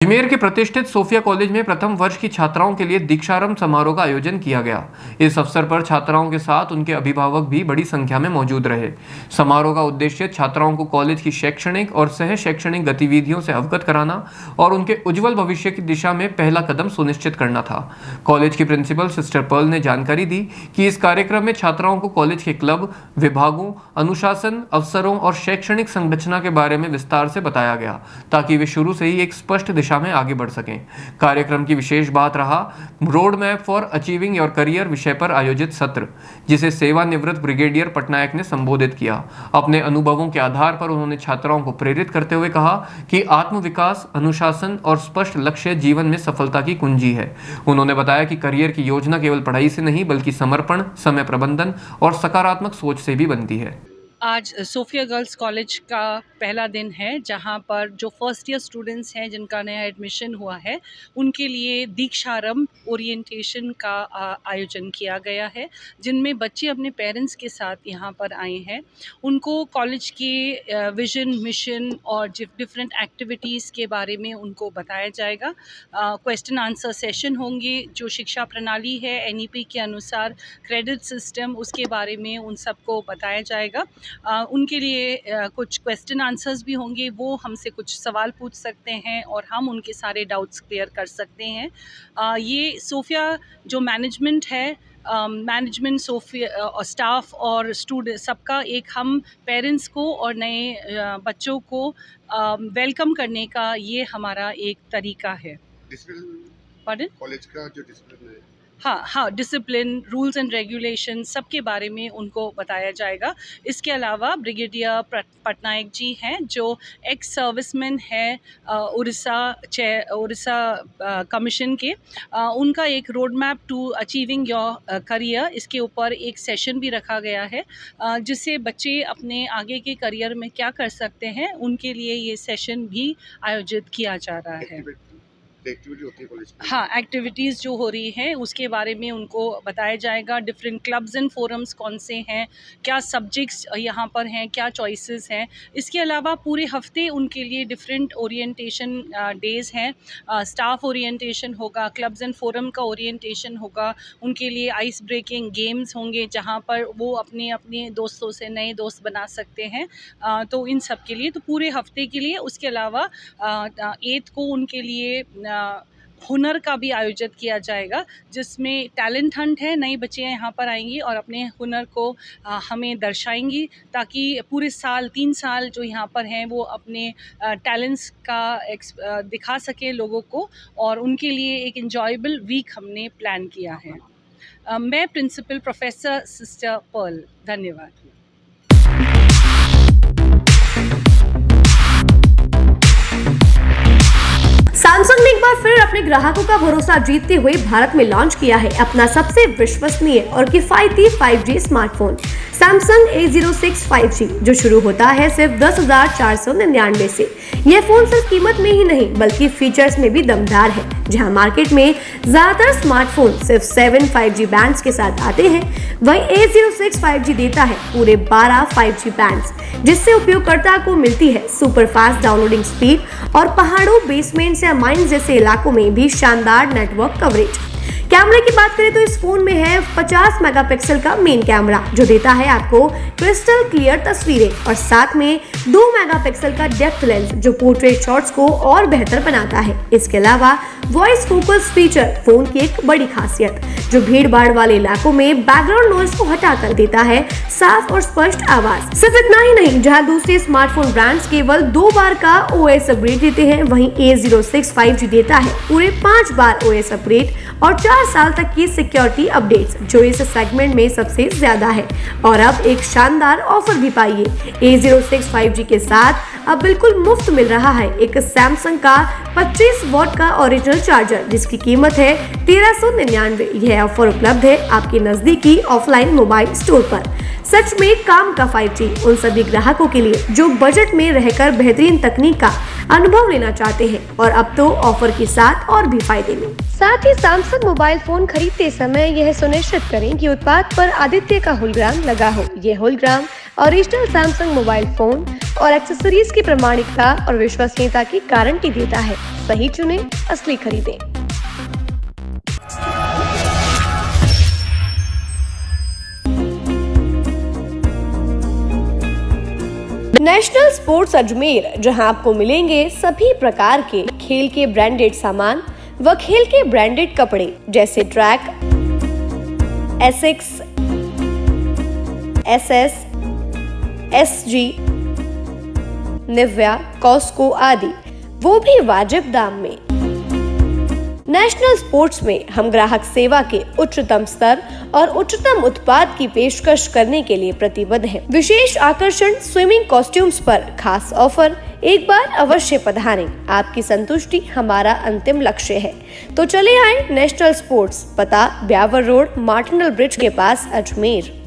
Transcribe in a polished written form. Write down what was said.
अजमेर के प्रतिष्ठित Sophia college में प्रथम वर्ष की छात्राओं के लिए दीक्षारंभ समारोह का आयोजन किया गया। इस अवसर पर छात्राओं के साथ उनके अभिभावक भी बड़ी संख्या में मौजूद रहे। समारोह का उद्देश्य छात्राओं को कॉलेज की शैक्षणिक और सह शैक्षणिक गतिविधियों से अवगत कराना और उनके उज्जवल भविष्य की दिशा में पहला कदम सुनिश्चित करना था। कॉलेज की प्रिंसिपल सिस्टर पर्ल ने जानकारी दी कि इस कार्यक्रम में छात्राओं को कॉलेज के क्लब, विभागों, अनुशासन, अवसरों और शैक्षणिक संरचना के बारे में विस्तार से बताया गया ताकि वे शुरू से ही एक स्पष्ट दिशा में आगे बढ़ सकें। कार्यक्रम की विशेष बात रहा road map for achieving your career विषय पर आयोजित सत्र, जिसे सेवानिवृत्त ब्रिगेडियर पटनायक ने संबोधित किया। अपने अनुभवों के आधार पर उन्होंने छात्राओं को प्रेरित करते हुए कहा कि आत्मविकास, अनुशासन और स्पष्ट लक्ष्य जीवन में सफलता की कुंजी है। उन्होंने बताया कि करियर की योजना केवल पढ़ाई से नहीं बल्कि समर्पण, समय प्रबंधन और सकारात्मक सोच से भी बनती है। आज सोफिया गर्ल्स कॉलेज का पहला दिन है, जहां पर जो फर्स्ट ईयर स्टूडेंट्स हैं जिनका नया एडमिशन हुआ है उनके लिए दीक्षारंभ ओरिएंटेशन का आयोजन किया गया है, जिनमें बच्चे अपने पेरेंट्स के साथ यहां पर आए हैं। उनको कॉलेज के विजन, मिशन और डिफरेंट एक्टिविटीज़ के बारे में उनको बताया जाएगा। क्वेश्चन आंसर सेशन होंगे। जो शिक्षा प्रणाली है NEP के अनुसार, क्रेडिट सिस्टम, उसके बारे में उन सबको बताया जाएगा। उनके लिए कुछ क्वेश्चन आंसर्स भी होंगे। वो हमसे कुछ सवाल पूछ सकते हैं और हम उनके सारे डाउट्स क्लियर कर सकते हैं। ये सोफिया जो मैनेजमेंट है, मैनेजमेंट, सोफिया और स्टाफ और स्टूडेंट, सबका एक हम पेरेंट्स को और नए बच्चों को वेलकम करने का ये हमारा एक तरीका है। डिसिप्लिन कॉलेज का जो डिसिप्लिन है, हाँ, डिसिप्लिन, रूल्स एंड रेगुलेशन सबके बारे में उनको बताया जाएगा। इसके अलावा ब्रिगेडियर पटनायक जी हैं, जो एक्स सर्विसमैन हैं उड़ीसा कमीशन के। उनका एक road map to achieving your career, इसके ऊपर एक सेशन भी रखा गया है, जिससे बच्चे अपने आगे के करियर में क्या कर सकते हैं, उनके लिए ये सेशन भी आयोजित किया जा रहा है। एक्टिविटी होती है कॉलेज में। हाँ, एक्टिविटीज़ जो हो रही हैं उसके बारे में उनको बताया जाएगा। डिफरेंट क्लब्स एंड फोरम्स कौन से हैं, क्या सब्जेक्ट्स यहाँ पर हैं, क्या चॉइसेस हैं। इसके अलावा पूरे हफ्ते उनके लिए डिफरेंट ओरिएंटेशन डेज़ हैं। स्टाफ ओरिएंटेशन होगा, क्लब्स एंड फोरम का ओरिएंटेशन होगा। उनके लिए आइस ब्रेकिंग गेम्स होंगे, जहाँ पर वो अपने अपने दोस्तों से नए दोस्त बना सकते हैं। तो इन सब के लिए तो पूरे हफ्ते के लिए। उसके अलावा 8 को उनके लिए हुनर का भी आयोजित किया जाएगा, जिसमें टैलेंट हंट है। नई बच्चियाँ यहाँ पर आएंगी और अपने हुनर को हमें दर्शाएंगी, ताकि पूरे साल 3 साल जो यहाँ पर हैं वो अपने टैलेंट्स का दिखा सके लोगों को, और उनके लिए एक एंजॉयबल वीक हमने प्लान किया है। मैं प्रिंसिपल प्रोफेसर सिस्टर पर्ल, धन्यवाद। सैमसंग ने एक बार फिर अपने ग्राहकों का भरोसा जीतते हुए भारत में लॉन्च किया है अपना सबसे विश्वसनीय और किफायती 5G smartphone Samsung A06 5G, जो शुरू होता है सिर्फ 10,499 से। यह फोन सिर्फ कीमत में ही नहीं बल्कि फीचर्स में भी दमदार है। जहां मार्केट में ज्यादातर स्मार्टफोन सिर्फ 7 5G बैंड्स के साथ आते हैं, वहीं A06 5G देता है पूरे 12 5G बैंड्स, जिससे उपयोगकर्ता को मिलती है सुपर फास्ट डाउनलोडिंग स्पीड और पहाड़ों, बेसमेंट्स या माइंस जैसे इलाकों में भी शानदार नेटवर्क कवरेज। कैमरे की बात करें तो इस फोन में है 50 मेगापिक्सल का मेन कैमरा, जो देता है आपको क्रिस्टल क्लियर तस्वीरें, और साथ में 2 मेगापिक्सल का डेप्थ लेंस, जो पोर्ट्रेट शॉट्स को और बेहतर बनाता है। इसके अलावा वॉइस फोकस फीचर फोन की एक बड़ी खासियत, जो भीड़ भाड़ वाले इलाकों में बैकग्राउंड नॉइज को हटाकर देता है साफ और स्पष्ट आवाज। सिर्फ इतना ही नहीं, जहां दूसरे स्मार्टफोन ब्रांड्स केवल 2 बार का OS अपग्रेड देते हैं, वहीं A06 5G देता है पूरे 5 बार OS अपग्रेड और 4 साल तक की सिक्योरिटी अपडेट्स, जो इस सेगमेंट में सबसे ज्यादा है। और अब एक शानदार ऑफर भी पाइए। A06 5G के साथ अब बिल्कुल मुफ्त मिल रहा है एक सैमसंग का 25 वॉट का ओरिजिनल चार्जर, जिसकी कीमत है 1399। यह ऑफर उपलब्ध है आपके नजदीकी ऑफलाइन मोबाइल स्टोर पर। सच में काम का 5G उन सभी ग्राहकों के लिए जो बजट में रहकर बेहतरीन तकनीक का अनुभव लेना चाहते हैं और अब तो ऑफर के साथ और भी फायदे में। साथ ही सैमसंग मोबाइल फोन खरीदते समय यह सुनिश्चित करें कि उत्पाद पर आदित्य का होलोग्राम लगा हो। ये hologram original Samsung mobile phone और एक्सेसरीज की प्रामाणिकता और विश्वसनीयता की गारंटी देता है। सही चुने, असली खरीदें। नेशनल स्पोर्ट्स अजमेर, जहां आपको मिलेंगे सभी प्रकार के खेल के ब्रांडेड सामान व खेल के ब्रांडेड कपड़े जैसे Track, Asics, SS, SG, Nivia, Cosco आदि, वो भी वाजिब दाम में। नेशनल स्पोर्ट्स में हम ग्राहक सेवा के उच्चतम स्तर और उच्चतम उत्पाद की पेशकश करने के लिए प्रतिबद्ध हैं। विशेष आकर्षण स्विमिंग कॉस्ट्यूम्स पर खास ऑफर। एक बार अवश्य पधारें, आपकी संतुष्टि हमारा अंतिम लक्ष्य है। तो चले आए नेशनल स्पोर्ट्स, पता ब्यावर रोड, मार्टिनल ब्रिज के पास, अजमेर।